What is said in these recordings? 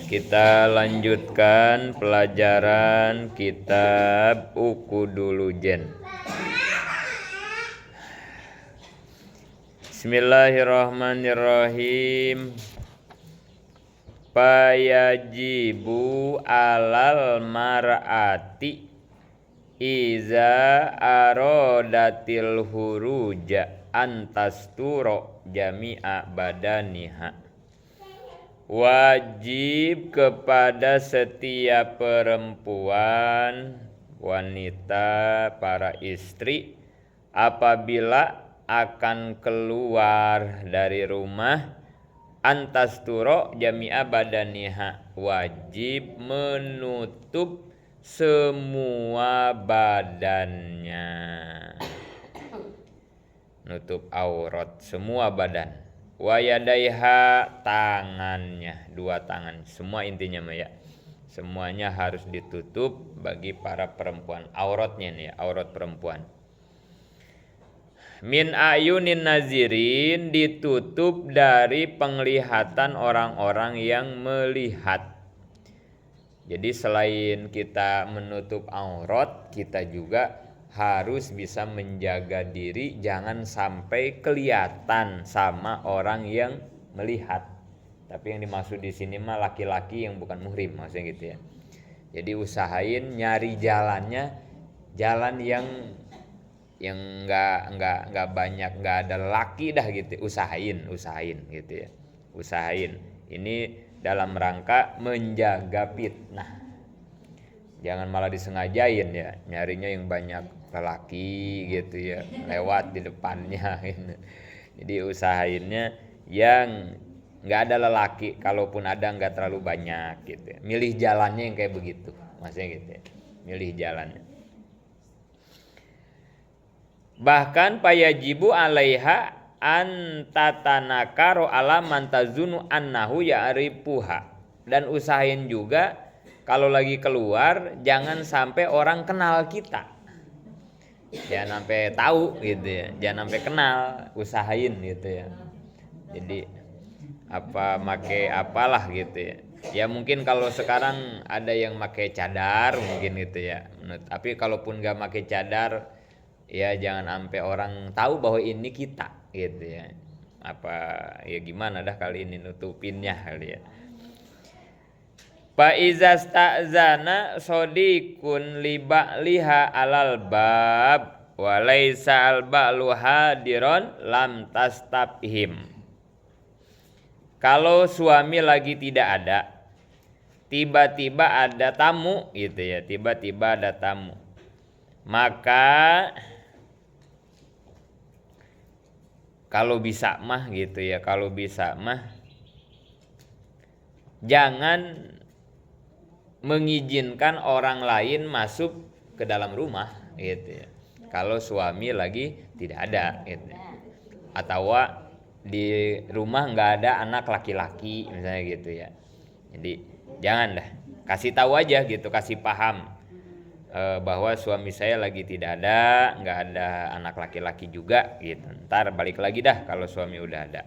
Kita lanjutkan pelajaran kitab Ukudulujen. Bismillahirrahmanirrahim. Fayajibu alal mar'ati iza arodatil huruja antasturo jami'a badaniha. Wajib kepada setiap perempuan, wanita, para istri apabila akan keluar dari rumah, antasturo jami'a badaniha, wajib menutup semua badannya, nutup aurat semua badan. Wayadaiha, tangannya, dua tangan, semua intinya mah ya, semuanya harus ditutup bagi para perempuan, auratnya nih, aurat perempuan. Min ayunin nazirin, ditutup dari penglihatan orang-orang yang melihat. Jadi selain kita menutup aurat, kita juga harus bisa menjaga diri jangan sampai kelihatan sama orang yang melihat. Tapi yang dimaksud di sini mah laki-laki yang bukan muhrim, maksudnya gitu ya. Jadi usahain nyari jalannya, jalan yang nggak banyak, nggak ada laki dah gitu. Usahain gitu ya. Usahain. Ini dalam rangka menjaga fitnah. Jangan malah disengajain ya, nyarinya yang banyak lelaki gitu ya, lewat di depannya gitu. Jadi usahainnya yang nggak ada lelaki, kalaupun ada nggak terlalu banyak gitu ya. Milih jalannya yang kayak begitu, maksudnya gitu ya. Milih jalannya. Bahkan payajibu alaiha antatanakaro ala mantazunu annahu ya'rifuha. Dan usahain juga kalau lagi keluar jangan sampai orang kenal kita. Jangan sampai tahu gitu ya, jangan sampai kenal, usahain gitu ya. Jadi make apalah gitu ya. Ya mungkin kalau sekarang ada yang make cadar mungkin gitu ya. Tapi kalaupun gak make cadar, ya jangan sampai orang tahu bahwa ini kita gitu ya. Ya gimana dah kali ini nutupinnya kali ya. Fa iza sta'zana sodikun liba liha alal bab wa laisa al ba'lu hadiron lam tastabhim. Kalau suami lagi tidak ada, tiba-tiba ada tamu gitu ya, tiba-tiba ada tamu, maka kalau bisa mah gitu ya, kalau bisa mah jangan mengizinkan orang lain masuk ke dalam rumah gitu ya. Kalau suami lagi tidak ada gitu. Atau di rumah nggak ada anak laki-laki misalnya gitu ya. Jadi jangan dah, kasih tahu aja gitu, kasih paham bahwa suami saya lagi tidak ada, nggak ada anak laki-laki juga gitu. Ntar balik lagi dah kalau suami udah ada.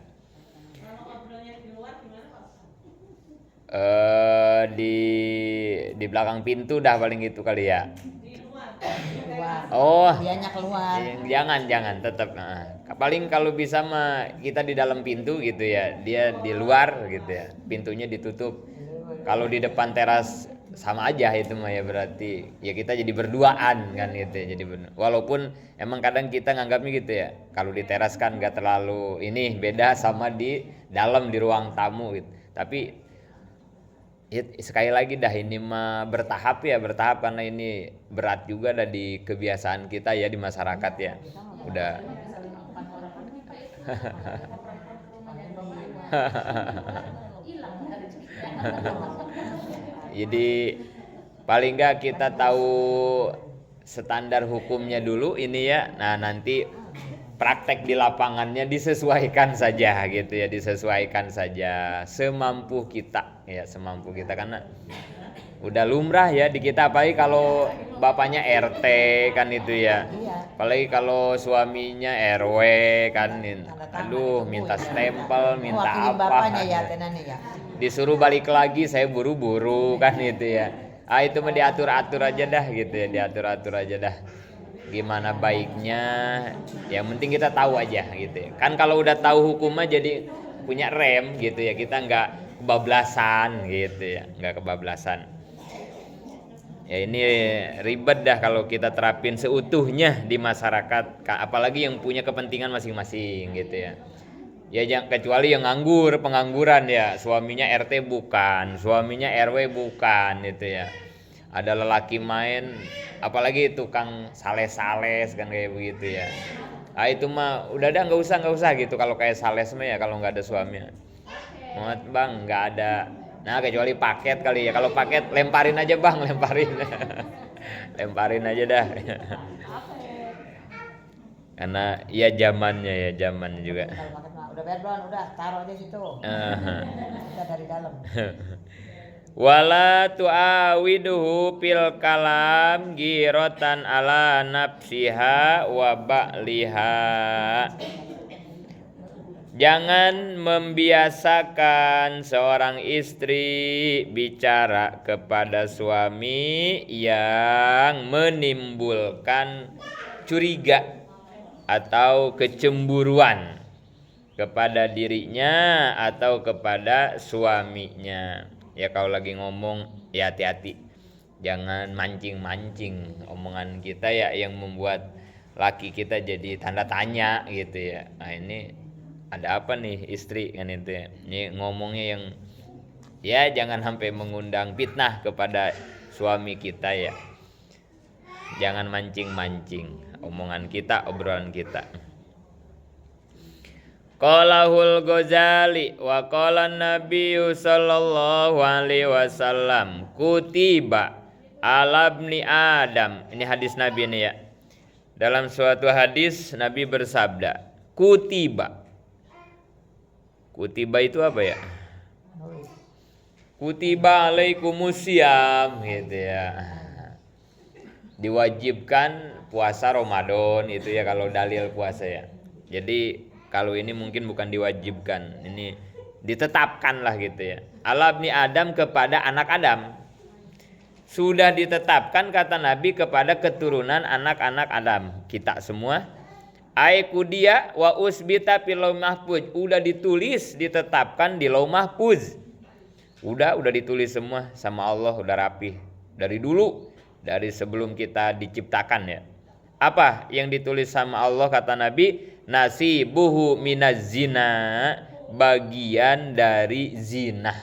Di belakang pintu dah paling gitu kali ya. Oh, dianya keluar. Jangan tetap. Paling kalau bisa mah kita di dalam pintu gitu ya, dia di luar gitu ya, pintunya ditutup. Kalau di depan teras sama aja itu mah ya, berarti ya kita jadi berduaan kan gitu ya. Jadi walaupun emang kadang kita nganggapnya gitu ya, kalau di teras kan nggak terlalu ini, beda sama di dalam di ruang tamu gitu. Tapi ya, sekali lagi dah ini mah bertahap karena ini berat juga dah di kebiasaan kita ya di masyarakat ya. Udah jadi paling enggak kita tahu standar hukumnya dulu ini ya. Nah, nanti praktek di lapangannya disesuaikan saja gitu ya, disesuaikan saja semampu kita ya, semampu kita, karena udah lumrah ya di kita, apalagi kalau bapaknya RT kan itu ya. Apalagi kalau suaminya RW kan, aduh minta stempel, minta apa, bapaknya ya tenane ya. disuruh balik lagi saya buru-buru kan itu ya. Itu mah diatur-atur aja dah gitu ya, diatur-atur aja dah. Gimana baiknya, yang penting kita tahu aja gitu ya. Kan kalau udah tahu hukumnya jadi punya rem gitu ya, kita nggak kebablasan gitu ya, nggak kebablasan. Ya ini ribet dah kalau kita terapin seutuhnya di masyarakat, apalagi yang punya kepentingan masing-masing gitu ya. Ya kecuali yang nganggur, pengangguran ya, suaminya RT bukan, suaminya RW bukan gitu ya. Ada lelaki main, apalagi tukang sales-sales kan kayak begitu ya. Itu mah udah dah nggak usah gitu kalau kayak sales mah ya, kalau nggak ada suaminya. Muat bang nggak ada. Nah kecuali paket kali ya, kalau paket lemparin aja bang, lemparin. Lemparin aja dah. Karena ya zamannya juga. Udah bayar belum? Udah taruh aja situ. Kita dari dalam. Wala tu'awiduhu fil kalam girotan ala nafsiha wa ba'liha. Jangan membiasakan seorang istri bicara kepada suami yang menimbulkan curiga atau kecemburuan kepada dirinya atau kepada suaminya. Ya kalau lagi ngomong ya hati-hati, jangan mancing-mancing omongan kita ya yang membuat laki kita jadi tanda tanya gitu ya. Nah ini ada apa nih istri kan itu ya. Ini ngomongnya yang ya jangan sampai mengundang fitnah kepada suami kita ya. Jangan mancing-mancing omongan kita, obrolan kita. Qalahul Ghazali wa qala Nabi sallallahu alaihi wasallam kutiba ala ibni Adam. Ini hadis Nabi ini ya. Dalam suatu hadis Nabi bersabda, kutiba. Kutiba itu apa ya? Kutiba alaikumusiyam gitu ya. Diwajibkan puasa Ramadan itu ya kalau dalil puasa ya. Jadi kalau ini mungkin bukan diwajibkan, ini ditetapkan lah gitu ya. Ala ibni Adam kepada anak Adam. Sudah ditetapkan kata Nabi kepada keturunan anak-anak Adam. Kita semua. Aikudia wa usbita fil lauh mahfuz. Udah ditulis, ditetapkan di lauh mahfuz. Udah ditulis semua sama Allah, udah rapih. Dari dulu, dari sebelum kita diciptakan ya. Apa yang ditulis sama Allah kata Nabi? Nasibuhu minaz zina, bagian dari zina.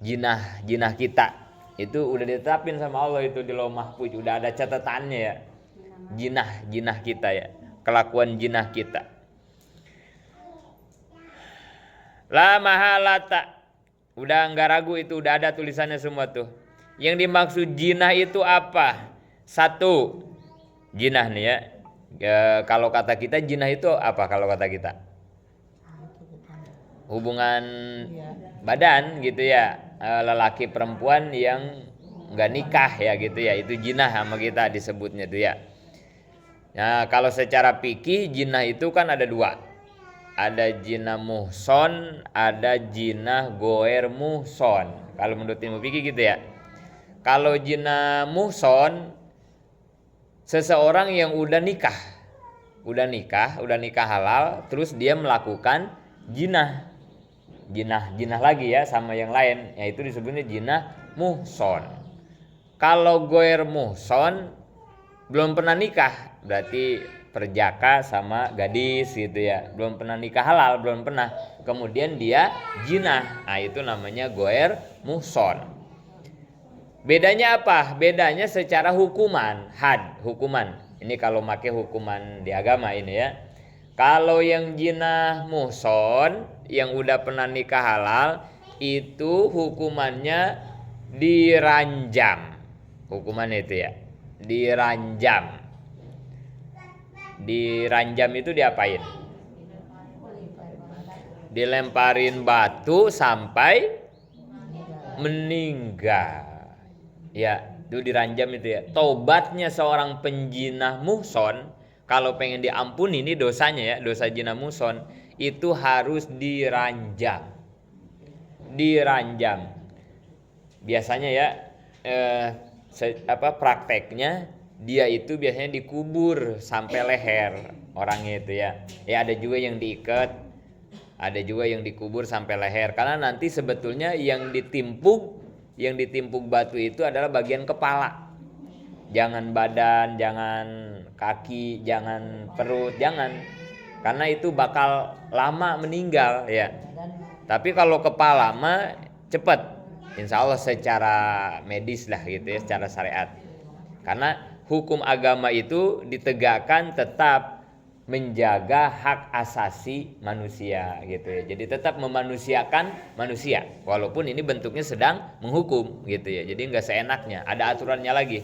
Jinah kita itu udah ditetapin sama Allah itu di lauh mahfuz, udah ada catatannya ya. Jinah kita ya, kelakuan jinah kita. La mahalata, udah nggak ragu itu, udah ada tulisannya semua tuh. Yang dimaksud jinah itu apa? Satu, jinah nih ya, kalau kata kita jinah itu apa kalau kata kita? Hubungan badan gitu ya, lelaki perempuan yang nggak nikah ya gitu ya, itu jinah sama kita disebutnya tuh ya. Nah kalau secara fikih jinah itu kan ada dua, ada jinah muhson, ada jinah goer muhson. Kalau menurut ilmu fikih gitu ya. Kalau jinah muhson, seseorang yang udah nikah halal, terus dia melakukan jinah lagi ya sama yang lain, yaitu disebutnya jinah muhson. Kalau goer muhson belum pernah nikah, berarti perjaka sama gadis gitu ya, belum pernah nikah halal, belum pernah, kemudian dia jinah, nah itu namanya goer muhson. Bedanya apa? Bedanya secara hukuman, hukuman. Ini kalau pakai hukuman di agama ini ya. Kalau yang jinah muhson yang udah pernah nikah halal itu hukumannya diranjam. Hukumannya itu ya, diranjam. Diranjam itu diapain? Dilemparin batu sampai meninggal. Ya, Itu diranjam itu ya. Tobatnya seorang penjinah muhson kalau pengen diampuni ini dosanya ya, dosa zina muhson itu harus diranjam. Diranjam. Biasanya ya prakteknya dia itu biasanya dikubur sampai leher orangnya itu ya. Ya ada juga yang diikat, ada juga yang dikubur sampai leher. Karena nanti sebetulnya yang ditimpuk batu itu adalah bagian kepala. Jangan badan, jangan kaki, jangan perut, jangan. Karena itu bakal lama meninggal ya. Tapi kalau kepala mah cepat. Insya Allah secara medis lah gitu ya, secara syariat. Karena hukum agama itu ditegakkan tetap menjaga hak asasi manusia gitu ya. Jadi tetap memanusiakan manusia walaupun ini bentuknya sedang menghukum gitu ya. Jadi nggak seenaknya, ada aturannya lagi.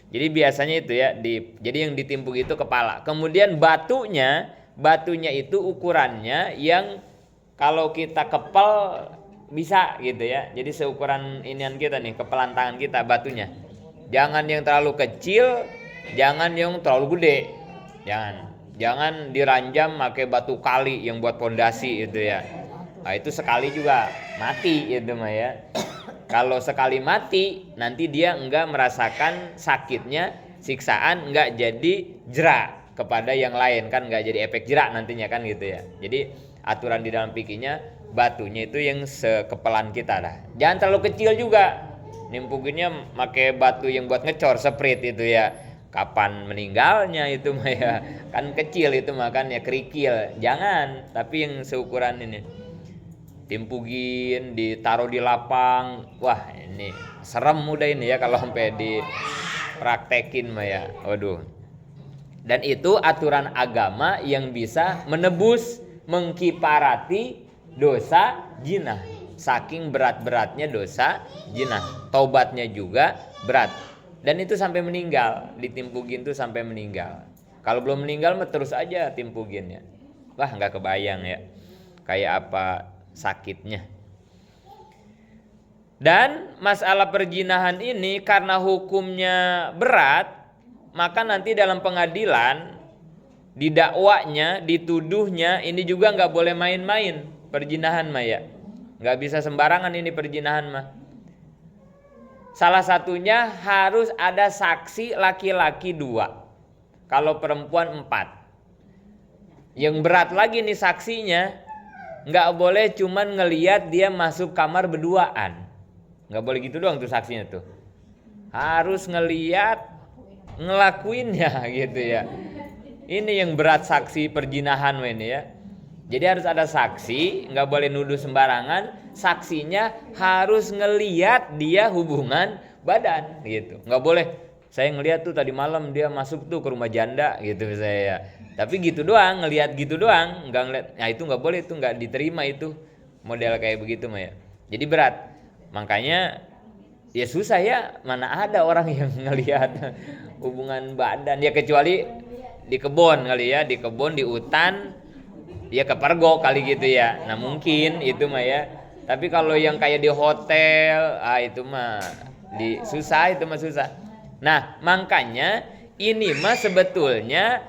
Jadi biasanya itu ya jadi yang ditimpuk itu kepala. Kemudian batunya itu ukurannya yang kalau kita kepal bisa gitu ya. Jadi seukuran inian kita nih, kepalan tangan kita batunya. Jangan yang terlalu kecil, jangan yang terlalu gede. Jangan diranjam pakai batu kali yang buat pondasi itu ya. Nah, itu sekali juga mati itu mah ya. Kalau sekali mati nanti dia enggak merasakan sakitnya, siksaan, enggak jadi jerak kepada yang lain kan, enggak jadi efek jerak nantinya kan gitu ya. Jadi aturan di dalam fikihnya batunya itu yang sekepelan kita dah. Jangan terlalu kecil juga. Nimpukinnya pakai batu yang buat ngecor sprit itu ya. Kapan meninggalnya itu mah ya, kan kecil itu mah kan ya, kerikil. Jangan, tapi yang seukuran ini. Timpukin, ditaruh di lapang. Wah, ini serem udah ini ya kalau sampai dipraktekin mah ya. Waduh. Dan itu aturan agama yang bisa menebus, mengkiparati dosa zina. Saking berat-beratnya dosa zina. Taubatnya juga berat. Dan itu sampai meninggal, ditimpukin tuh sampai meninggal. Kalau belum meninggal mah terus aja timpukinnya. Wah, nggak kebayang ya kayak apa sakitnya. Dan masalah perzinahan ini karena hukumnya berat, maka nanti dalam pengadilan didakwanya, dituduhnya ini juga nggak boleh main-main perzinahan mah ya. Nggak bisa sembarangan ini perzinahan mah. Salah satunya harus ada saksi laki-laki 2. Kalau perempuan 4. Yang berat lagi nih saksinya, nggak boleh cuman ngelihat dia masuk kamar berduaan. Nggak boleh gitu doang tuh saksinya tuh. Harus ngelihat, ngelakuinnya gitu ya. Ini yang berat saksi perzinahan ini ya. Jadi harus ada saksi, nggak boleh nuduh sembarangan. Saksinya harus ngeliat dia hubungan badan gitu. Nggak boleh saya ngeliat tuh tadi malam dia masuk tuh ke rumah janda gitu saya. Tapi gitu doang, ngeliat gitu doang, nggak ngeliat. Nah itu nggak boleh, itu nggak diterima itu model kayak begitu mah ya. Jadi berat. Makanya ya susah ya, mana ada orang yang ngeliat hubungan badan ya, kecuali di kebun kali ya, di kebun, di hutan. Ya kepergok kali gitu ya. Nah mungkin itu mah ya. Tapi kalau yang kayak di hotel, itu mah susah, itu mah susah. Nah makanya ini mah sebetulnya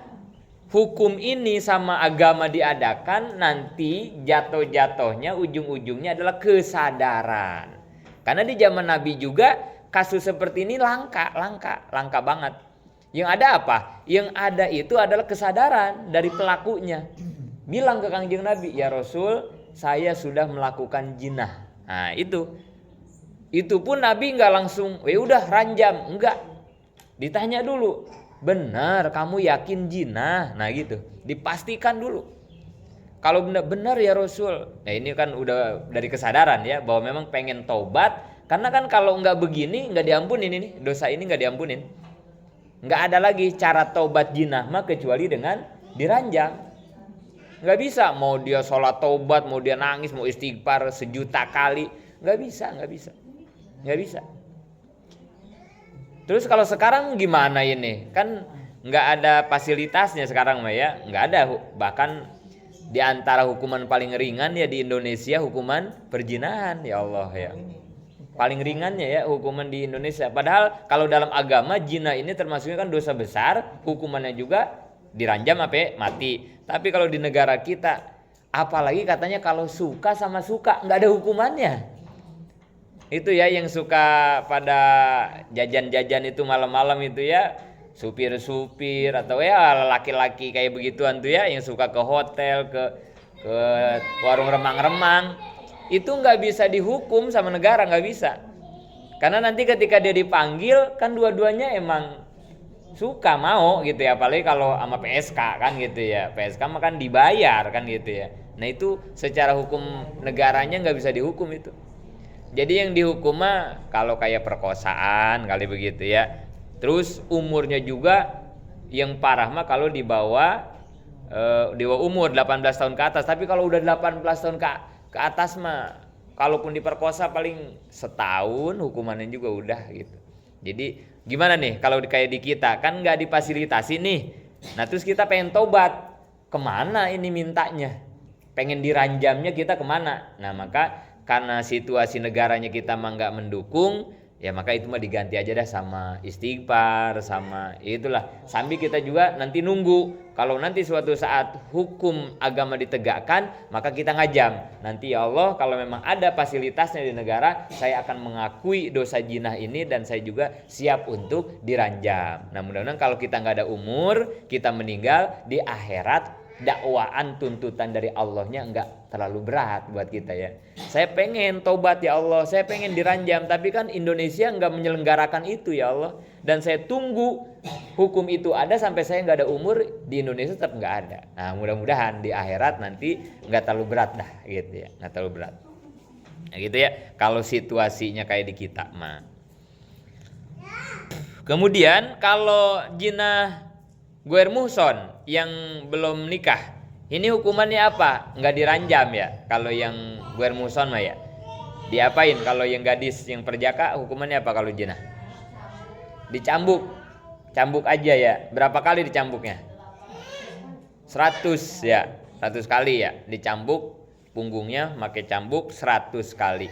hukum ini sama agama diadakan nanti jatuh-jatuhnya ujung-ujungnya adalah kesadaran. Karena di zaman Nabi juga kasus seperti ini langka banget. Yang ada apa? Yang ada itu adalah kesadaran dari pelakunya. Bilang ke Kangjeng Nabi, ya Rasul, saya sudah melakukan jinah. Nah itu pun Nabi nggak langsung, udah ranjam, enggak. Ditanya dulu, benar kamu yakin jinah? Nah gitu, dipastikan dulu. Kalau benar ya Rasul, nah ini kan udah dari kesadaran ya, bahwa memang pengen taubat. Karena kan kalau nggak begini nggak diampunin ini, dosa ini nggak diampunin. Nggak ada lagi cara taubat jinah mah kecuali dengan diranjam. Nggak bisa, mau dia sholat taubat, mau dia nangis, mau istighfar 1.000.000 kali, nggak bisa. Terus kalau sekarang gimana ini? Kan nggak ada fasilitasnya sekarang mah ya, nggak ada. Bahkan di antara hukuman paling ringan ya di Indonesia hukuman perzinahan, ya Allah ya. paling ringannya ya hukuman di Indonesia. Padahal kalau dalam agama zina ini termasuknya kan dosa besar, hukumannya juga diranjam apa mati. Tapi kalau di negara kita, apalagi katanya kalau suka sama suka nggak ada hukumannya. Itu ya yang suka pada jajan-jajan itu malam-malam itu ya, supir-supir atau ya laki-laki kayak begituan tuh ya, yang suka ke hotel, ke warung remang-remang, itu nggak bisa dihukum sama negara, nggak bisa. Karena nanti ketika dia dipanggil kan dua-duanya emang suka mau gitu ya, apalagi kalau sama PSK kan gitu ya, PSK mah kan dibayar kan gitu ya. Nah itu secara hukum negaranya nggak bisa dihukum itu. Jadi yang dihukum mah kalau kayak perkosaan kali begitu ya. Terus umurnya juga yang parah mah kalau di bawah umur 18 tahun ke atas. Tapi kalau udah 18 tahun ke atas mah kalaupun diperkosa paling setahun hukumannya juga udah gitu. Jadi gimana nih kalau kayak di kita kan nggak difasilitasi nih. Nah terus kita pengen tobat, kemana ini mintanya? Pengen diranjamnya kita kemana? Nah maka karena situasi negaranya kita mah nggak mendukung, ya maka itu mah diganti aja dah sama istighfar, sama itulah. Sambil kita juga nanti nunggu kalau nanti suatu saat hukum agama ditegakkan, maka kita ngajam. Nanti ya Allah kalau memang ada fasilitasnya di negara, saya akan mengakui dosa jinah ini dan saya juga siap untuk diranjam. Nah mudah-mudahan kalau kita nggak ada umur, kita meninggal di akhirat, dakwaan tuntutan dari Allahnya enggak terlalu berat buat kita ya. Saya pengen tobat ya Allah, saya pengen diranjam, tapi kan Indonesia enggak menyelenggarakan itu ya Allah. Dan saya tunggu hukum itu ada sampai saya enggak ada umur, di Indonesia tetap enggak ada. Nah mudah-mudahan di akhirat nanti enggak terlalu berat dah gitu ya, enggak terlalu berat. Nah gitu ya, kalau situasinya kayak di kita mah. Kemudian kalau jinah Guer Muhson yang belum nikah, ini hukumannya apa? Nggak diranjam ya. Kalau yang Guer Muhson mah ya diapain? Kalau yang gadis yang perjaka hukumannya apa kalau jinah? Dicambuk. Cambuk aja ya. Berapa kali dicambuknya? 100 ya. 100 kali ya. Dicambuk punggungnya pakai cambuk 100 kali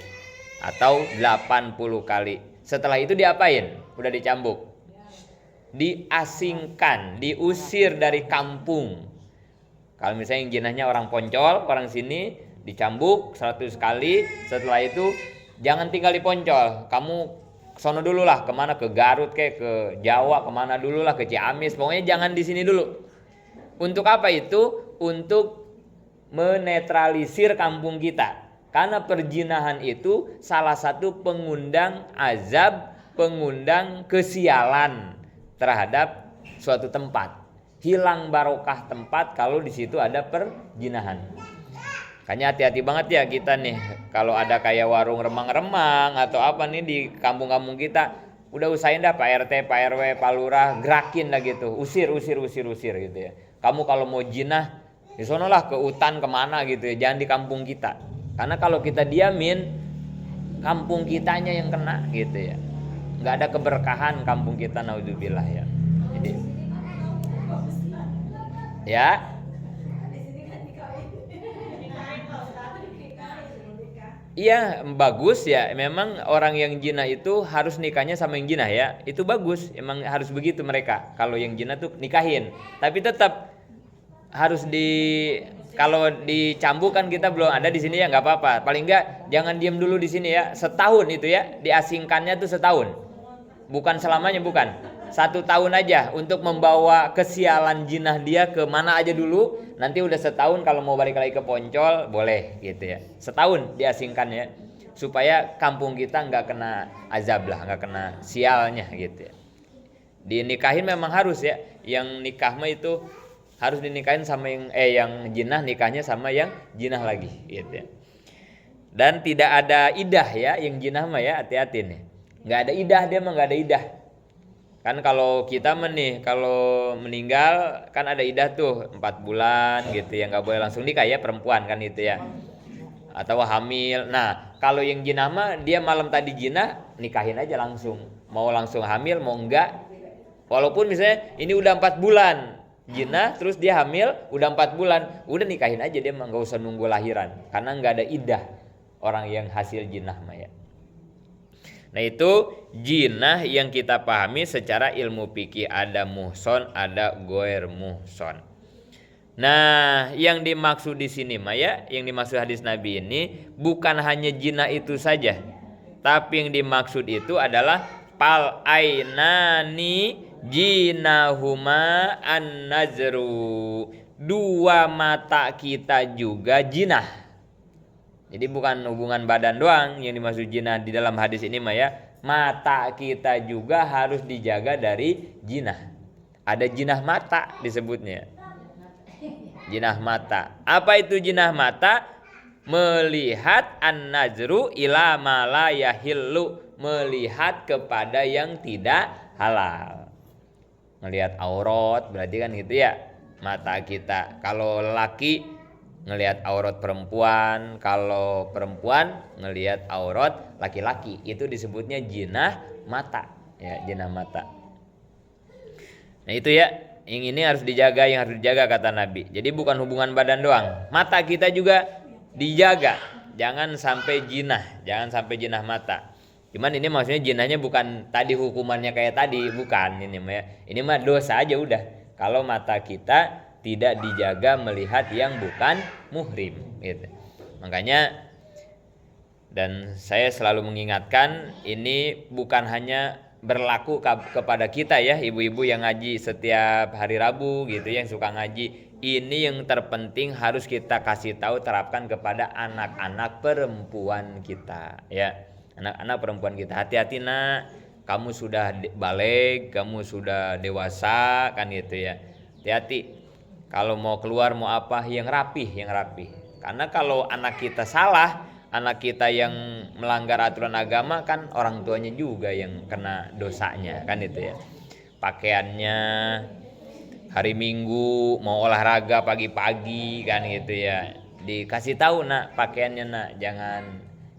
atau 80 kali. Setelah itu diapain? Udah dicambuk. Diasingkan, diusir dari kampung. Kalau misalnya yang jinahnya orang Poncol, orang sini dicambuk 100 kali. Setelah itu jangan tinggal di Poncol, kamu sono dulu lah, kemana, ke Garut ke Jawa, kemana dulu lah, ke Ciamis, pokoknya jangan di sini dulu. Untuk apa itu? Untuk menetralisir kampung kita. Karena perjinahan itu salah satu pengundang azab, pengundang kesialan terhadap suatu tempat. Hilang barokah tempat kalau di situ ada perjinahan. Makanya hati-hati banget ya kita nih kalau ada kayak warung remang-remang atau apa nih di kampung-kampung kita, udah usahain dah Pak RT, Pak RW, Pak Lurah gerakin lah gitu. Usir gitu ya. Kamu kalau mau jinah di sono lah, ke hutan kemana gitu ya, jangan di kampung kita. Karena kalau kita diamin, kampung kitanya yang kena gitu ya. Nggak ada keberkahan kampung kita, naudzubillah ya. Jadi ya iya bagus ya, memang orang yang jinah itu harus nikahnya sama yang jinah ya, itu bagus, emang harus begitu mereka. Kalau yang jinah tuh nikahin, tapi tetap harus kalau dicambuk kan kita belum ada di sini ya nggak apa-apa, paling nggak jangan diem dulu di sini ya, setahun itu ya, diasingkannya tuh setahun. Bukan selamanya, bukan 1 tahun aja untuk membawa kesialan jinah dia ke mana aja dulu. Nanti udah setahun kalau mau balik lagi ke Poncol boleh gitu ya. Setahun diasingkan ya, supaya kampung kita nggak kena azab lah, nggak kena sialnya gitu ya. Dinikahin memang harus ya, yang nikah mah itu harus dinikahin sama yang jinah, nikahnya sama yang jinah lagi gitu ya. Dan tidak ada idah ya, yang jinah mah ya, hati-hati nih. Nggak ada idah, dia mah nggak ada idah. Kan kalau kita nih kalau meninggal kan ada idah tuh 4 bulan gitu ya, nggak boleh langsung nikah ya perempuan kan itu ya, atau hamil. Nah kalau yang jinah mah dia malam tadi jinah nikahin aja langsung, mau langsung hamil mau enggak, walaupun misalnya ini udah 4 bulan jinah terus dia hamil udah 4 bulan, udah nikahin aja, dia mah nggak usah nunggu lahiran karena nggak ada idah orang yang hasil jinah mah ya. Nah itu jinah yang kita pahami secara ilmu fikih, ada muhson, ada goer muhson. Nah yang dimaksud di sini mah ya, yang dimaksud hadis Nabi ini bukan hanya jinah itu saja, tapi yang dimaksud itu adalah pal ainani jinahuma an-nazru, dua mata kita juga jinah. Jadi bukan hubungan badan doang yang dimaksud jinah di dalam hadis ini mah ya. Mata kita juga harus dijaga dari jinah. Ada jinah mata disebutnya. Jinah mata. Apa itu jinah mata? Melihat an-nazru ila ma la yahillu, melihat kepada yang tidak halal. Melihat aurat berarti kan gitu ya. Mata kita. Kalau laki ngelihat aurat perempuan, kalau perempuan ngelihat aurat laki-laki, itu disebutnya jinah mata ya, jinah mata. Nah itu ya, yang ini harus dijaga, yang harus dijaga kata Nabi. Jadi bukan hubungan badan doang, mata kita juga dijaga, jangan sampai jinah, jangan sampai jinah mata. Cuman ini maksudnya jinahnya bukan tadi hukumannya kayak tadi, bukan ini mah ya. Ini mah dosa aja udah. Kalau mata kita tidak dijaga melihat yang bukan muhrim gitu. Makanya dan saya selalu mengingatkan ini bukan hanya berlaku kepada kita ya, ibu-ibu yang ngaji setiap hari Rabu gitu, yang suka ngaji. Ini yang terpenting harus kita kasih tahu, terapkan kepada anak-anak perempuan kita ya. Anak-anak perempuan kita, hati-hati nak, kamu sudah balik, kamu sudah dewasa kan gitu ya. Hati-hati. Kalau mau keluar mau apa yang rapih, yang rapih. Karena kalau anak kita salah, anak kita yang melanggar aturan agama kan orang tuanya juga yang kena dosanya kan itu ya. Pakaiannya hari Minggu mau olahraga pagi-pagi kan gitu ya. Dikasih tahu nak pakaiannya nak, jangan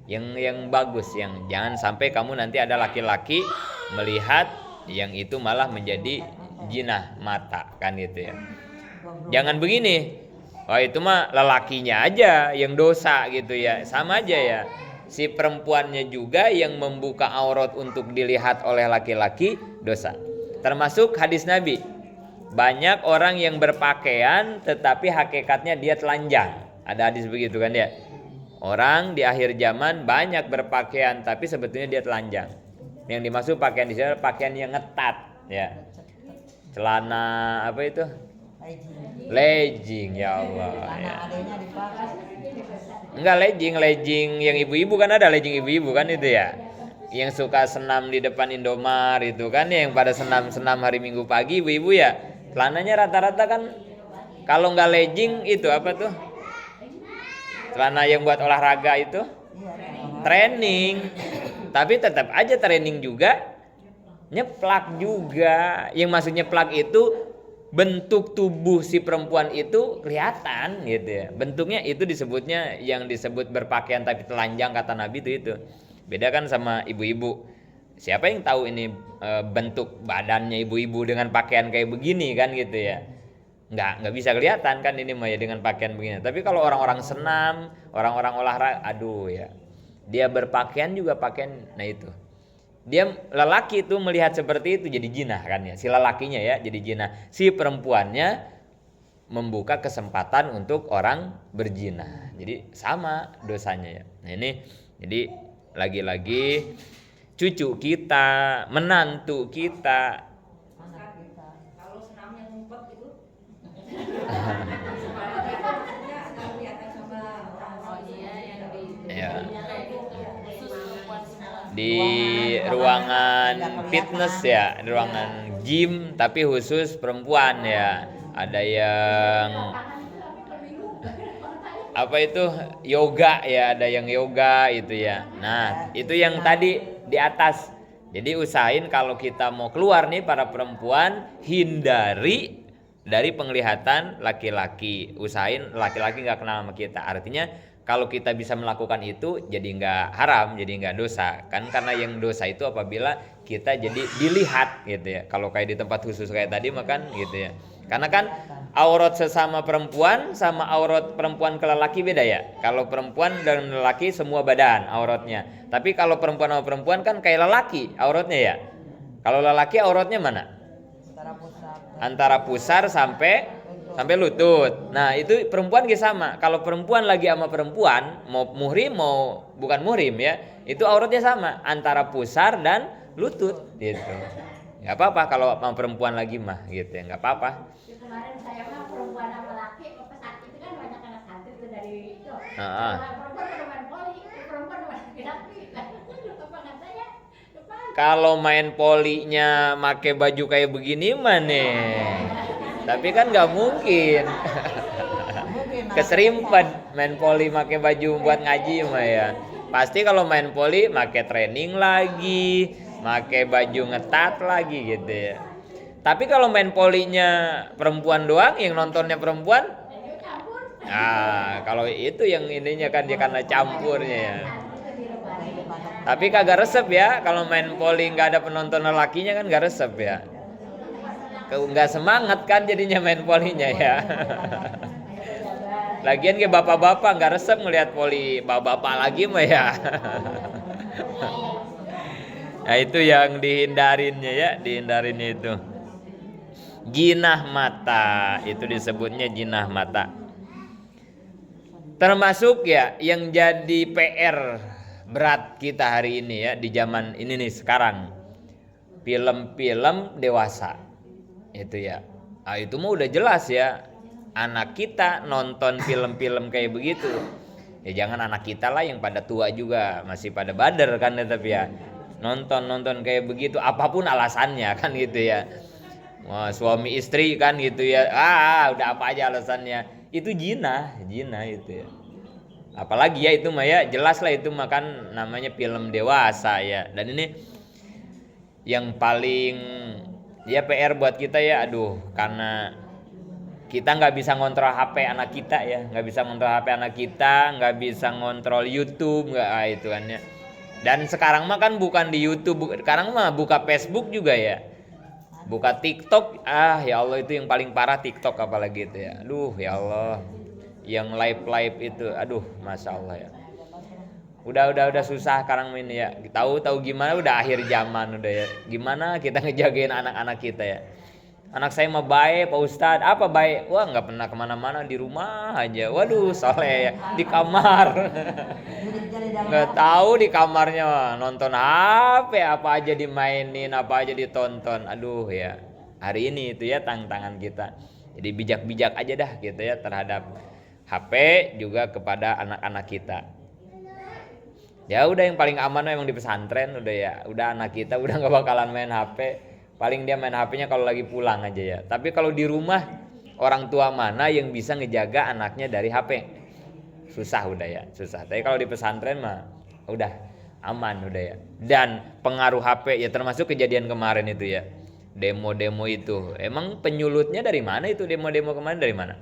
yang bagus, yang jangan sampai kamu nanti ada laki-laki melihat yang itu malah menjadi jinah mata kan gitu ya. Jangan begini, wah itu mah lelakinya aja yang dosa gitu ya, sama aja ya. Si perempuannya juga yang membuka aurat untuk dilihat oleh laki-laki dosa. Termasuk hadis Nabi, banyak orang yang berpakaian tetapi hakikatnya dia telanjang. Ada hadis begitu kan ya. Orang di akhir zaman banyak berpakaian tapi sebetulnya dia telanjang. Yang dimaksud pakaian di sini pakaian yang ngetat ya. Celana apa itu? Legging ya Allah ya. Enggak legging yang ibu-ibu kan, ada legging ibu-ibu kan itu ya. Yang suka senam di depan Indomaret itu kan ya, yang pada senam-senam hari Minggu pagi ibu-ibu ya. Celananya rata-rata kan kalau enggak legging itu apa tuh? Celana yang buat olahraga itu training. Tapi tetap aja training juga nyeplak juga. Yang maksud nyeplak itu bentuk tubuh si perempuan itu kelihatan gitu ya. Bentuknya itu disebutnya, yang disebut berpakaian tapi telanjang kata Nabi itu. Beda kan sama ibu-ibu. Siapa yang tahu ini bentuk badannya ibu-ibu dengan pakaian kayak begini kan gitu ya. Nggak bisa kelihatan kan ini mah ya dengan pakaian begini. Tapi kalau orang-orang senam, orang-orang olahraga, aduh ya. Dia berpakaian juga pakaian, nah itu. Dia lelaki itu melihat seperti itu jadi jinah kan ya. Si lelakinya ya jadi jinah. Si perempuannya membuka kesempatan untuk orang berzina. Jadi sama dosanya ya. Nah ini jadi lagi-lagi cucu kita, menantu kita. Kalau senamnya ngumpet gitu. Ya. Di ruangan fitness ya, di ruangan gym tapi khusus perempuan ya. Ada yang apa itu yoga ya, ada yang yoga itu ya. Nah itu yang tadi di atas. Jadi usahain kalau kita mau keluar nih para perempuan, hindari dari penglihatan laki-laki. Usahain laki-laki nggak kenal sama kita. Artinya kalau kita bisa melakukan itu jadi nggak haram, jadi nggak dosa kan, karena yang dosa itu apabila kita jadi dilihat gitu ya. Kalau kayak di tempat khusus kayak tadi makan gitu ya, karena kan aurat sesama perempuan sama aurat perempuan ke lelaki beda ya. Kalau perempuan dan lelaki semua badan auratnya, tapi kalau perempuan sama perempuan kan kayak lelaki auratnya ya. Kalau lelaki auratnya mana? Antara pusar sampai lutut. Nah itu perempuan juga sama. Kalau perempuan lagi sama perempuan, mau muhrim mau bukan muhrim ya, itu auratnya sama antara pusar dan lutut gitu. Gak apa-apa kalau sama perempuan lagi mah gitu ya, gak apa-apa. Kemarin saya mah perempuan sama laki, saat itu kan banyak anak santri itu dari itu. Heeh. Perempuan main poli, perempuan main laki-laki. Apa katanya? Kalau main polinya make baju kayak begini mah nih. Tapi kan nggak mungkin. Keserimpet main poli make baju buat ngaji mah ya. Pasti kalau main poli make training lagi, make baju ngetat lagi gitu ya. Tapi kalau main polinya perempuan doang, yang nontonnya perempuan, nah kalau itu yang ininya kan dia karena campurnya ya. Tapi kagak resep ya, kalau main poli nggak ada penonton lelakinya kan nggak resep ya. Nggak semangat kan jadinya main polinya ya. Lagian ke bapak-bapak nggak resep ngelihat poli bapak-bapak lagi mah ya. Nah itu yang dihindarinnya ya, dihindarinnya itu. Jinah mata, itu disebutnya jinah mata. Termasuk ya yang jadi PR berat kita hari ini ya, di zaman ini nih sekarang, film-film dewasa itu ya. Nah, itu mah udah jelas ya, anak kita nonton film-film kayak begitu ya, jangan anak kita lah yang pada tua juga masih pada bader kan ya, tapi ya nonton kayak begitu apapun alasannya kan gitu ya. Wah, suami istri kan gitu ya, udah apa aja alasannya, itu zina itu ya. Apalagi ya itu mah ya jelas lah, itu mah kan namanya film dewasa ya. Dan ini yang paling ya PR buat kita ya, karena kita nggak bisa ngontrol HP anak kita ya, nggak bisa ngontrol HP anak kita, nggak bisa ngontrol YouTube, nggak itu kan ya. Dan sekarang mah kan bukan di YouTube, sekarang mah buka Facebook juga ya, buka TikTok, ya Allah itu yang paling parah TikTok apalagi itu ya, ya Allah, yang live itu, masya Allah ya. Udah susah sekarang ini ya. Tahu gimana udah akhir zaman udah ya. Gimana kita ngejagain anak-anak kita ya. Anak saya mah baik Pak Ustadz. Apa baik? Wah nggak pernah kemana-mana, di rumah aja. Waduh soleh ya. Di kamar. Nggak tahu di kamarnya nonton HP, apa aja dimainin, apa aja ditonton. Ya. Hari ini itu ya tantangan kita. Jadi bijak-bijak aja dah gitu ya terhadap HP juga kepada anak-anak kita. Ya udah yang paling aman emang di pesantren udah ya. Udah anak kita udah nggak bakalan main HP. Paling dia main HP-nya kalau lagi pulang aja ya. Tapi kalau di rumah orang tua mana yang bisa ngejaga anaknya dari HP? Susah udah ya, susah. Tapi kalau di pesantren mah udah aman udah ya. Dan pengaruh HP ya termasuk kejadian kemarin itu ya. Demo-demo itu. Emang penyulutnya dari mana itu demo-demo kemarin dari mana?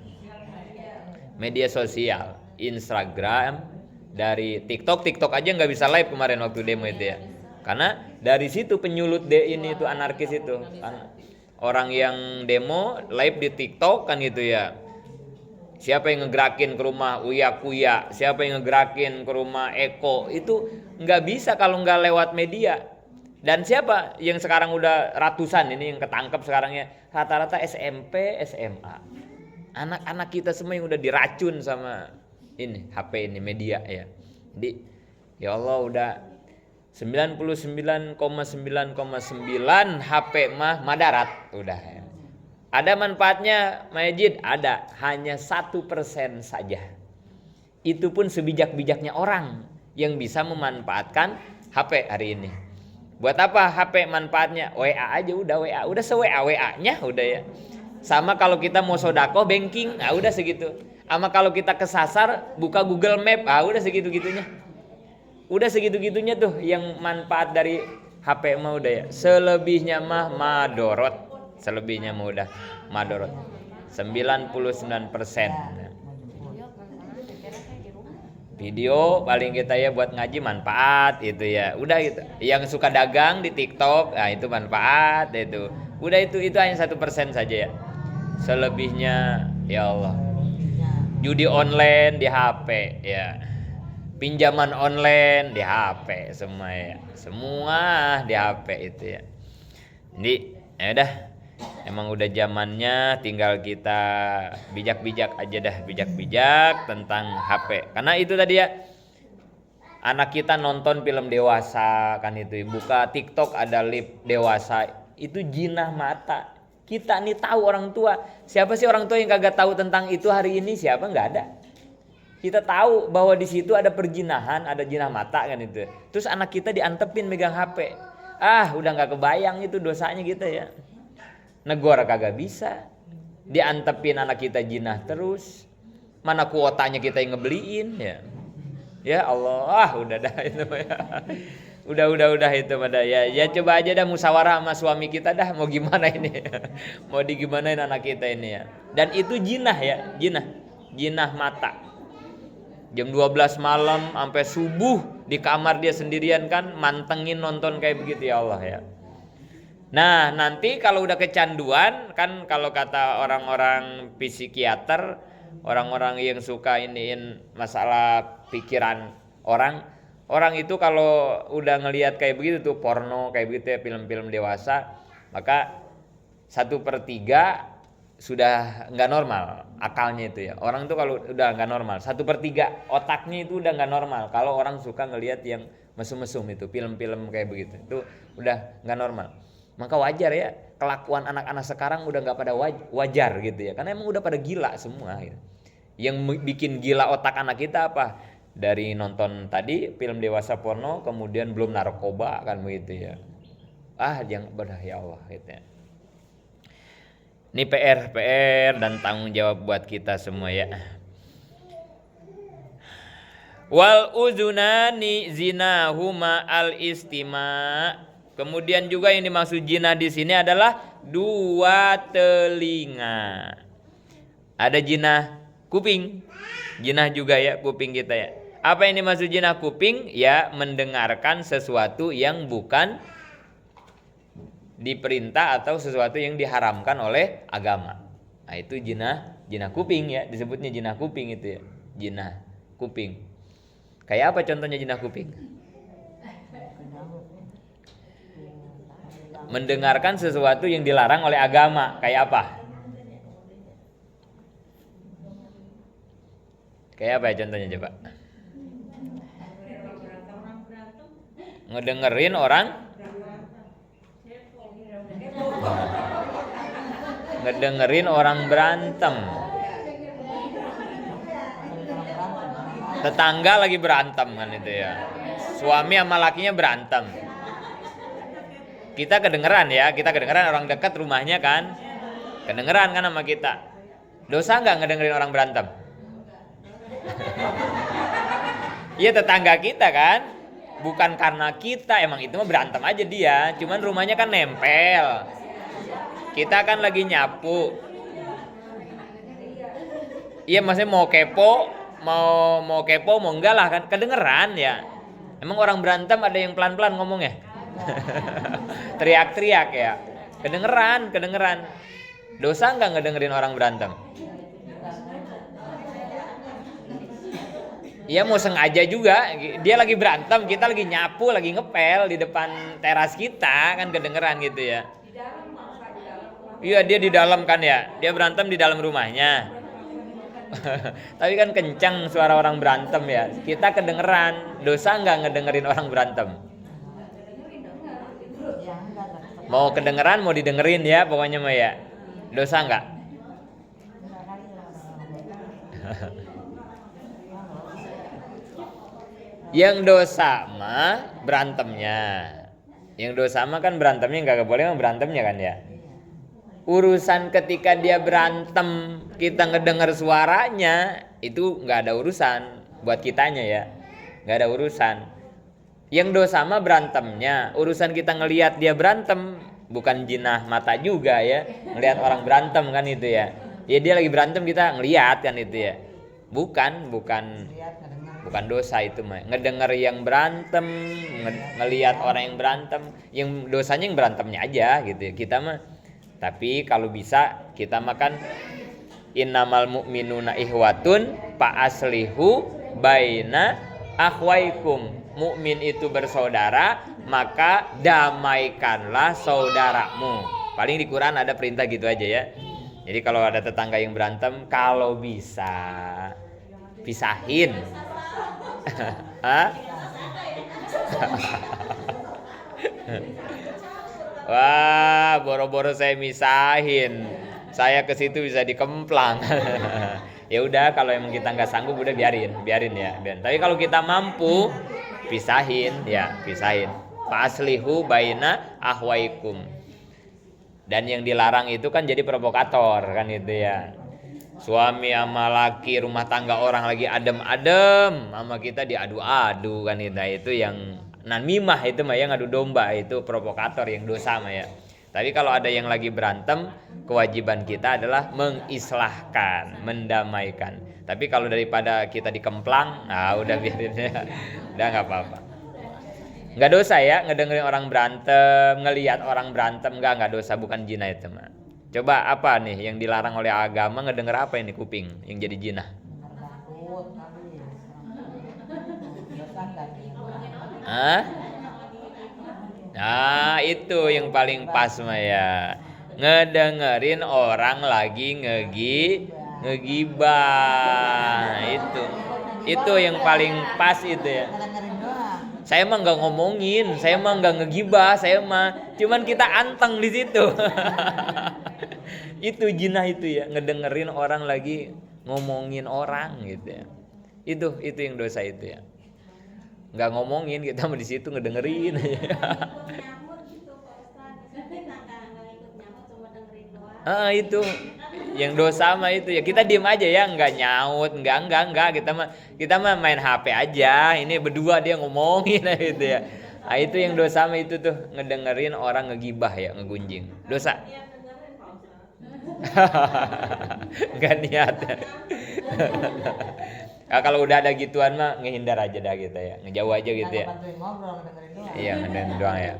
Media sosial, Instagram, dari TikTok aja nggak bisa live kemarin waktu demo itu ya, karena dari situ penyulut ini itu anarkis itu kan, orang yang demo live di TikTok kan gitu ya. Siapa yang ngegerakin ke rumah Uya Kuya, siapa yang ngegerakin ke rumah Eko, itu nggak bisa kalau nggak lewat media. Dan siapa yang sekarang udah ratusan ini yang ketangkep sekarang ya, rata-rata SMP SMA, anak-anak kita semua yang udah diracun sama ini HP ini media ya. Jadi ya Allah udah 99,9,9 HP mah madarat udah ya. Ada manfaatnya Majid, ada, hanya 1% saja. Itu pun sebijak-bijaknya orang yang bisa memanfaatkan HP hari ini. Buat apa HP manfaatnya? WA aja udah, udah se-WA-nya udah ya. Sama kalau kita mau sodako banking, udah segitu. Sama kalau kita kesasar buka Google Map, udah segitu-gitunya. Udah segitu-gitunya tuh yang manfaat dari HP mah udah ya. Selebihnya mah madorot. Selebihnya mah udah madorot. 99%. Video paling kita ya buat ngaji manfaat itu ya. Udah gitu. Yang suka dagang di TikTok, nah itu manfaat itu. Udah itu hanya 1% saja ya. Selebihnya ya Allah. Judi online di HP ya. Pinjaman online di HP semua ya. Semua di HP itu ya. Jadi ya udah. Emang udah zamannya, tinggal kita bijak-bijak aja dah, bijak-bijak tentang HP. Karena itu tadi ya, anak kita nonton film dewasa kan itu, buka TikTok ada lip dewasa, itu jinah mata. Kita nih tahu orang tua. Siapa sih orang tua yang kagak tahu tentang itu hari ini? Siapa? Nggak ada. Kita tahu bahwa di situ ada perjinahan, ada jinah mata kan itu. Terus anak kita diantepin megang HP. Udah nggak kebayang itu dosanya kita ya. Negor kagak bisa, diantepin anak kita jinah terus, mana kuotanya kita yang ngebeliin ya. Ya Allah, udah dah itu ya. Udah itu pada ya coba aja dah musyawarah sama suami kita dah mau gimana ini. Mau digimanain anak kita ini ya. Dan itu jinah ya, jinah mata. Jam 12 malam sampai subuh di kamar dia sendirian kan mantengin nonton kayak begitu ya Allah ya. Nah nanti kalau udah kecanduan kan, kalau kata orang-orang psikiater, orang-orang yang suka iniin masalah pikiran orang itu kalau udah ngelihat kayak begitu tuh porno kayak begitu ya, film-film dewasa, maka 1/3 sudah nggak normal akalnya itu ya. Orang tuh kalau udah nggak normal 1/3 otaknya itu udah nggak normal kalau orang suka ngelihat yang mesum-mesum itu film-film kayak begitu, itu udah nggak normal. Maka wajar ya kelakuan anak-anak sekarang udah nggak pada wajar gitu ya, karena emang udah pada gila semua gitu. Yang bikin gila otak anak kita apa? Dari nonton tadi film dewasa porno, kemudian belum narkoba kan begitu ya. Jangan bedah ya Allah gitu ya. Ini PR dan tanggung jawab buat kita semua ya. Wal uzunani zinahuma al istima. Kemudian juga yang dimaksud jinah di sini adalah 2 telinga. Ada jinah kuping, jinah juga ya kuping kita ya. Apa yang dimaksud jinah kuping? Ya mendengarkan sesuatu yang bukan diperintah atau sesuatu yang diharamkan oleh agama. Nah itu jinah kuping ya, disebutnya jinah kuping itu ya, jinah kuping. Kayak apa contohnya jinah kuping? Mendengarkan sesuatu yang dilarang oleh agama, kayak apa? Kayak apa ya contohnya coba? Ngedengerin orang berantem. Tetangga lagi berantem kan itu ya. Suami sama lakinya berantem. Kita kedengeran orang dekat rumahnya kan. Kedengeran kan sama kita. Dosa enggak ngedengerin orang berantem? Iya tetangga kita kan. Bukan karena kita, emang itu mah berantem aja dia. Cuman rumahnya kan nempel. Kita kan lagi nyapu. Iya maksudnya mau kepo mau enggak lah kan kedengeran ya. Emang orang berantem ada yang pelan-pelan ngomongnya? Teriak-teriak ya. Kedengeran. Dosa enggak ngedengerin orang berantem? Iya mau sengaja juga. Dia lagi berantem, kita lagi nyapu, lagi ngepel di depan teras kita kan kedengeran gitu ya. Iya dia di dalam kan ya. Dia berantem di dalam rumahnya. Tapi kan kencang suara orang berantem ya. Kita kedengeran. Dosa enggak ngedengerin orang berantem? Mau kedengeran mau didengerin ya pokoknya mah ya. Dosa enggak? Yang dosa mah berantemnya. Yang dosa mah kan berantemnya enggak boleh mah berantemnya kan ya. Urusan ketika dia berantem kita ngedengar suaranya itu enggak ada urusan buat kitanya ya. Enggak ada urusan. Yang dosa mah berantemnya. Urusan kita ngelihat dia berantem, bukan jinah mata juga ya. Ngelihat orang berantem kan itu ya. Ya dia lagi berantem kita ngelihat kan itu ya. Bukan bukan dosa itu mah. Ngedenger yang berantem, ngelihat orang yang berantem, yang dosanya yang berantemnya aja gitu ya. Kita mah tapi kalau bisa kita makan innamal mu'minuna ihwatun fa aslihu baina akhwaikum. Mukmin itu bersaudara, maka damaikanlah saudaramu. Paling di Quran ada perintah gitu aja ya. Jadi kalau ada tetangga yang berantem, kalau bisa pisahin. Hah? Wah, boro-boro saya misahin. Saya ke situ bisa dikemplang. Ya udah, kalau emang kita nggak sanggup udah biarin ya. Tapi kalau kita mampu, pisahin. Faslihu baina ahwaikum. Dan yang dilarang itu kan jadi provokator kan itu ya. Suami sama laki rumah tangga orang lagi adem-adem, sama kita diadu-adu kan itu yang namimah itu mah yang adu domba, itu provokator yang dosa mah ya. Tapi kalau ada yang lagi berantem, kewajiban kita adalah mengislahkan, mendamaikan. Tapi kalau daripada kita dikemplang, udah biarin ya. Udah nggak apa-apa. Nggak dosa ya ngedengerin orang berantem, ngelihat orang berantem, nggak dosa, bukan zina itu mah. Coba apa nih yang dilarang oleh agama, ngedenger apa ini kuping yang jadi zina? Nah itu yang paling pas mah ya, ngedengerin orang lagi ngegibah, itu yang paling pas itu ya. Saya mah nggak ngomongin, saya mah nggak ngegibah, saya mah cuman kita anteng di situ. Itu jinah itu ya, ngedengerin orang lagi ngomongin orang gitu ya. Itu yang dosa itu ya. Nggak ngomongin, kita mah di situ ngedengerin aja. Itu yang dosa mah itu ya, kita diem aja ya, nggak nyaut, nggak, kita mah main HP aja, ini berdua dia ngomongin gitu ya. Itu yang dosa mah itu tuh, ngedengerin orang ngegibah ya, ngegunjing, dosa. Nggak niat. Kalau udah ada gituan mah ngehindar aja dah gitu ya, ngejauh aja gitu ya. Iya, ngedengerin doang ya.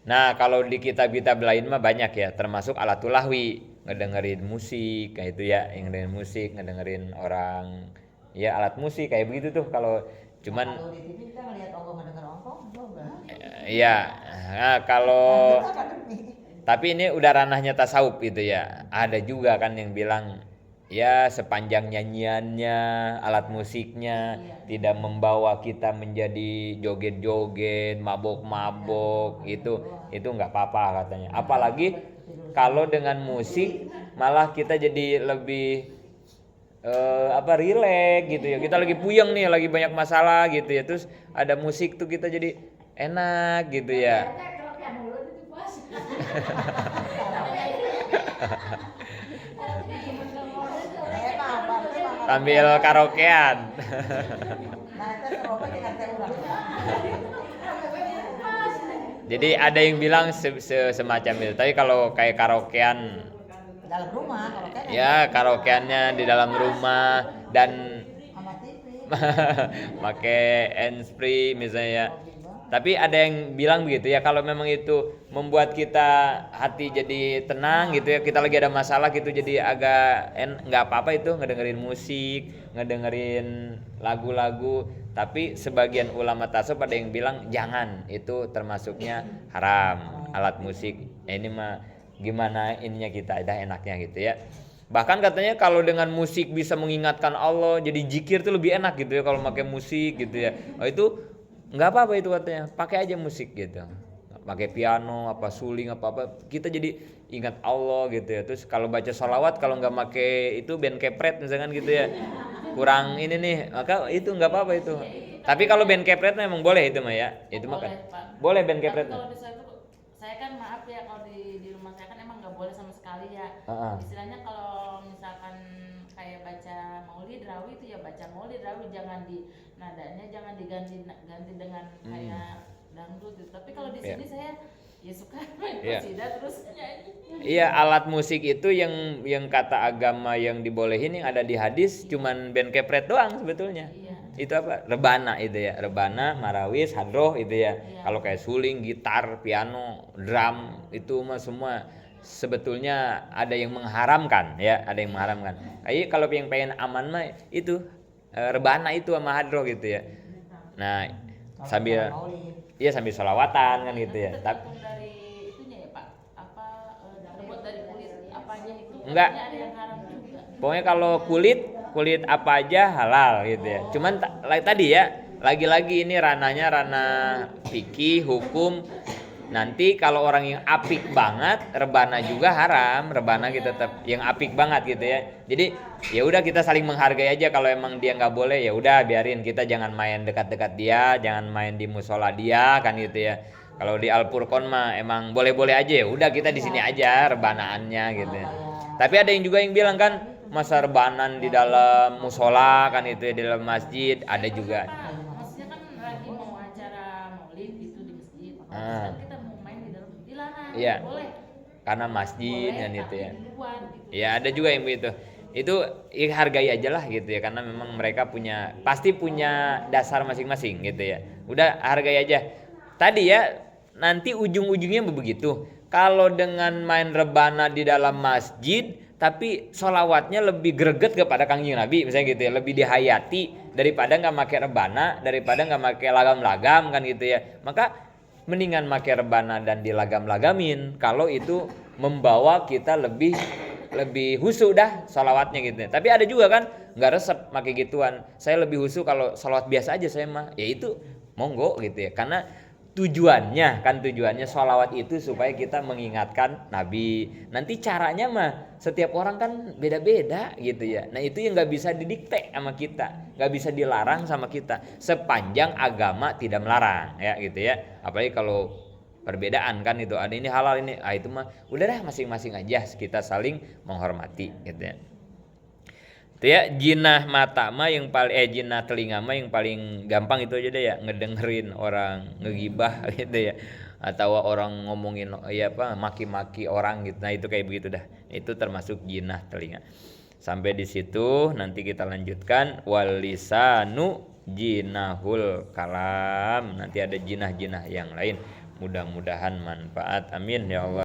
Nah kalau di kitab-kitab lain mah banyak ya, termasuk alatul lahwi, ngedengerin musik kayak itu ya, yang ngedengerin musik, ngedengerin orang ya alat musik kayak begitu tuh. Kalau cuman kalau di TV kita ngelihat ongkong ngedenger ongkong, iya. Nah, kalau tapi ini udah ranahnya tasawuf itu ya. Ada juga kan yang bilang ya sepanjang nyanyiannya, alat musiknya tidak membawa kita menjadi joget-joget, mabok-mabok, itu nggak apa-apa katanya. Apalagi kalau dengan musik malah kita jadi lebih rileks gitu ya. Kita lagi puyeng nih, lagi banyak masalah gitu ya. Terus ada musik tuh kita jadi enak gitu ya. Sambil karaokean. Jadi ada yang bilang semacam itu. Tapi kalau kayak karaokean dalam rumah, karaokean ya karaokeannya di dalam rumah dan sama TV. pakai handsfree misalnya. Tapi ada yang bilang begitu ya, kalau memang itu membuat kita hati jadi tenang gitu ya, kita lagi ada masalah gitu jadi agak nggak apa-apa itu ngedengerin musik, ngedengerin lagu-lagu. Tapi sebagian ulama tasawuf ada yang bilang jangan, itu termasuknya haram alat musik. Ini mah gimana ininya kita ada enaknya gitu ya. Bahkan katanya kalau dengan musik bisa mengingatkan Allah, jadi zikir tuh lebih enak gitu ya kalau pakai musik gitu ya. Itu nggak apa-apa itu katanya, pakai aja musik gitu, pakai piano apa suling apa kita jadi ingat Allah gitu ya. Terus kalau baca sholawat kalau nggak pakai itu band kepret misalkan gitu ya, kurang ini nih, maka itu nggak apa-apa itu. Tapi kalau band kepret memang boleh itu mah ya, itu mah kan boleh band kepret. Kalau di saya kan maaf ya, kalau di rumah saya kan emang nggak boleh sama sekali ya. Istilahnya kalau misalkan kayak baca maulid rawi itu ya baca maulid rawi, jangan di nadanya jangan diganti dengan kayak dangdut gitu. Tapi kalau di sini saya ya suka main qasidah terus nyanyi. Iya, alat musik itu yang kata agama yang dibolehin yang ada di hadis cuman band kepret doang sebetulnya. Iya. itu apa? Rebana itu ya. Rebana, marawis, hadroh itu ya. Iya. Kalau kayak suling, gitar, piano, drum itu mah semua sebetulnya ada yang mengharamkan ya, ada yang mengharamkan. Kayak kalau yang pengen aman mah itu rebana itu sama hadroh gitu ya. Nah, sambil sambil sholawatan kan gitu ya. Tapi Tergantung dari itunya ya Pak, apa terbuat dari kulit apa aja itu. Enggak. Artinya ada yang haram juga. pokoknya kalau kulit apa aja halal gitu ya. Cuman tadi ya, lagi-lagi ini ranahnya ranah fikih, hukum. Nanti kalau orang yang apik banget, rebana juga haram, rebana kita tetap yang apik banget gitu ya. Jadi ya udah kita saling menghargai aja. Kalau emang dia nggak boleh ya udah biarin, kita jangan main dekat-dekat dia, jangan main di musola dia kan gitu ya. Kalau di Al-Furqan mah emang boleh-boleh aja ya. Udah kita di sini aja rebanaannya gitu ya. Tapi ada yang juga yang bilang kan masa rebanan di dalam musola kan itu ya, di dalam masjid ada juga. Pak, maksudnya kan lagi mau acara maulid gitu di masjid. Kan kita mau main di dalam dilarang. Iya. Boleh. Karena masjid Boleh, kan itu tapi ya. di luar gitu. Ya ada juga yang begitu. Itu ya, hargai aja lah gitu ya, karena memang mereka pasti punya dasar masing-masing gitu ya. Udah hargai aja. Tadi ya nanti ujung-ujungnya begitu. Kalau dengan main rebana di dalam masjid tapi sholawatnya lebih greget kepada Kangjeng Nabi misalnya gitu ya, lebih dihayati daripada nggak pakai rebana, daripada nggak pakai lagam-lagam kan gitu ya. Maka mendingan pakai rebana dan dilagam-lagamin kalau itu membawa kita lebih husu dah sholawatnya gitu. Tapi ada juga kan nggak resep pakai gituan. Saya lebih husu kalau sholawat biasa aja saya mah. Ya itu monggo gitu ya. Karena tujuannya sholawat itu supaya kita mengingatkan Nabi. Nanti caranya mah setiap orang kan beda-beda gitu ya. Nah itu yang nggak bisa didikte sama kita, nggak bisa dilarang sama kita. Sepanjang agama tidak melarang ya gitu ya. Apalagi kalau perbedaan kan itu ada ini halal ini, itu mah udah dah masing-masing aja kita saling menghormati gitu ya. Itu ya jinah mata mah yang paling jinah telinga mah yang paling gampang itu aja deh ya, ngedengerin orang ngegibah gitu ya, atau orang ngomongin ya apa maki-maki orang gitu. Nah itu kayak begitu dah, itu termasuk jinah telinga. Sampai di situ nanti kita lanjutkan walisanu jinahul kalam. Nanti ada jinah-jinah yang lain. Mudah-mudahan manfaat, amin ya Allah.